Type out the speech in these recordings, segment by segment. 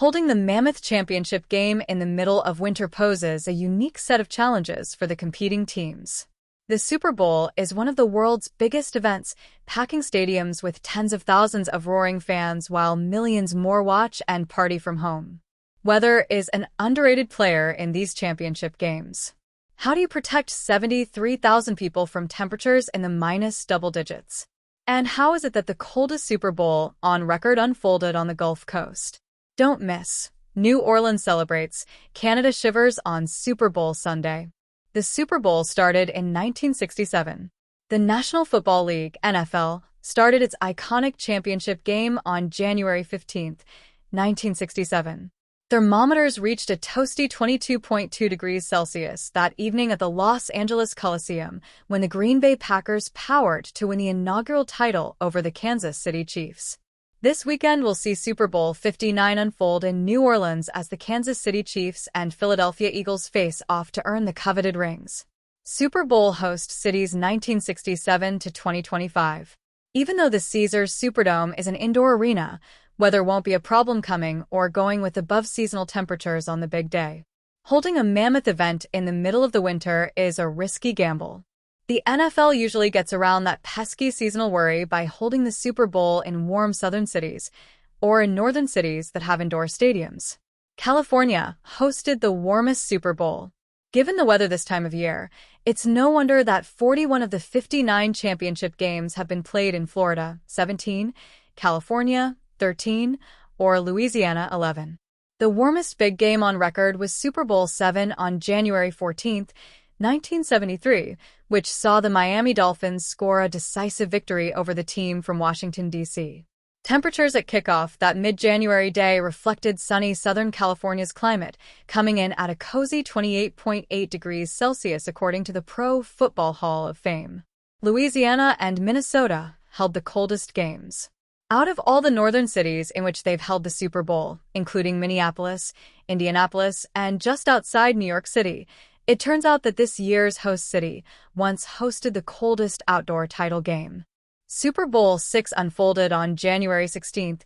Holding the Mammoth Championship game in the middle of winter poses a unique set of challenges for the competing teams. The Super Bowl is one of the world's biggest events, packing stadiums with tens of thousands of roaring fans while millions more watch and party from home. Weather is an underrated player in these championship games. How do you protect 73,000 people from temperatures in the minus double digits? And how is it that the coldest Super Bowl on record unfolded on the Gulf Coast? Don't miss. New Orleans celebrates. Canada shivers on Super Bowl Sunday. The Super Bowl started in 1967. The National Football League, NFL, started its iconic championship game on January 15, 1967. Thermometers reached a toasty 22.2 degrees Celsius that evening at the Los Angeles Coliseum when the Green Bay Packers powered to win the inaugural title over the Kansas City Chiefs. This weekend will see Super Bowl 59 unfold in New Orleans as the Kansas City Chiefs and Philadelphia Eagles face off to earn the coveted rings. Super Bowl host cities 1967 to 2025. Even though the Caesars Superdome is an indoor arena, weather won't be a problem coming or going with above-seasonal temperatures on the big day. Holding a mammoth event in the middle of the winter is a risky gamble. The NFL usually gets around that pesky seasonal worry by holding the Super Bowl in warm southern cities or in northern cities that have indoor stadiums. California hosted the warmest Super Bowl. Given the weather this time of year, it's no wonder that 41 of the 59 championship games have been played in Florida, 17, California, 13, or Louisiana, 11. The warmest big game on record was Super Bowl VII on January 14, 1973, which saw the Miami Dolphins score a decisive victory over the team from Washington, D.C. Temperatures at kickoff that mid-January day reflected sunny Southern California's climate, coming in at a cozy 28.8 degrees Celsius according to the Pro Football Hall of Fame. Louisiana and Minnesota held the coldest games. Out of all the northern cities in which they've held the Super Bowl, including Minneapolis, Indianapolis, and just outside New York City, it turns out that this year's host city once hosted the coldest outdoor title game. Super Bowl VI unfolded on January 16,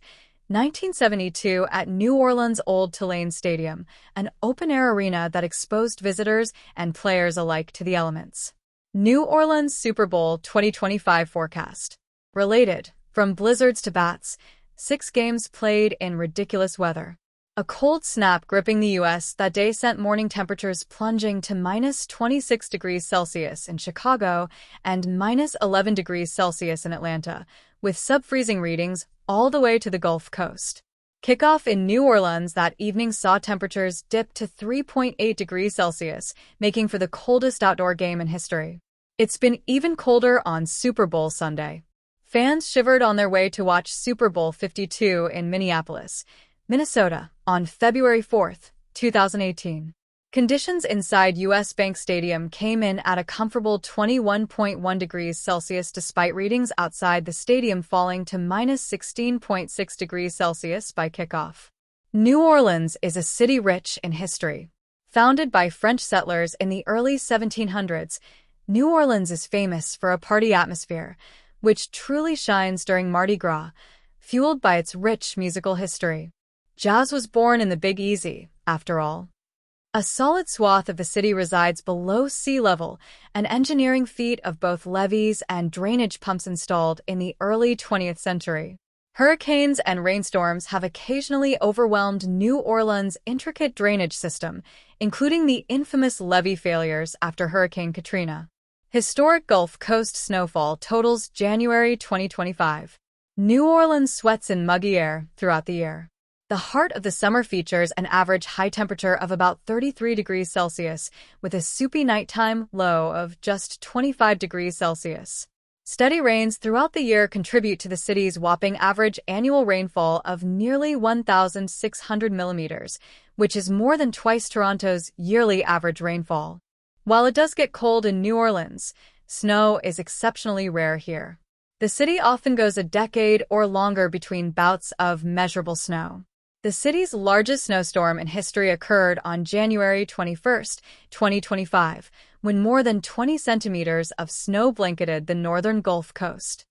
1972 at New Orleans' Old Tulane Stadium, an open-air arena that exposed visitors and players alike to the elements. New Orleans Super Bowl 2025 forecast. Related, from blizzards to bats, 6 games played in ridiculous weather. A cold snap gripping the U.S. that day sent morning temperatures plunging to minus 26 degrees Celsius in Chicago and minus 11 degrees Celsius in Atlanta, with sub-freezing readings all the way to the Gulf Coast. Kickoff in New Orleans that evening saw temperatures dip to 3.8 degrees Celsius, making for the coldest outdoor game in history. It's been even colder on Super Bowl Sunday. Fans shivered on their way to watch Super Bowl 52 in Minneapolis, Minnesota, on February 4, 2018. Conditions inside U.S. Bank Stadium came in at a comfortable 21.1 degrees Celsius despite readings outside the stadium falling to minus 16.6 degrees Celsius by kickoff. New Orleans is a city rich in history. Founded by French settlers in the early 1700s, New Orleans is famous for a party atmosphere, which truly shines during Mardi Gras, fueled by its rich musical history. Jazz was born in the Big Easy, after all. A solid swath of the city resides below sea level, an engineering feat of both levees and drainage pumps installed in the early 20th century. Hurricanes and rainstorms have occasionally overwhelmed New Orleans' intricate drainage system, including the infamous levee failures after Hurricane Katrina. Historic Gulf Coast snowfall totals January 2025. New Orleans sweats in muggy air throughout the year. The heart of the summer features an average high temperature of about 33 degrees Celsius, with a soupy nighttime low of just 25 degrees Celsius. Steady rains throughout the year contribute to the city's whopping average annual rainfall of nearly 1,600 millimeters, which is more than twice Toronto's yearly average rainfall. While it does get cold in New Orleans, snow is exceptionally rare here. The city often goes a decade or longer between bouts of measurable snow. The city's largest snowstorm in history occurred on January 21, 2025, when more than 20 centimeters of snow blanketed the northern Gulf Coast.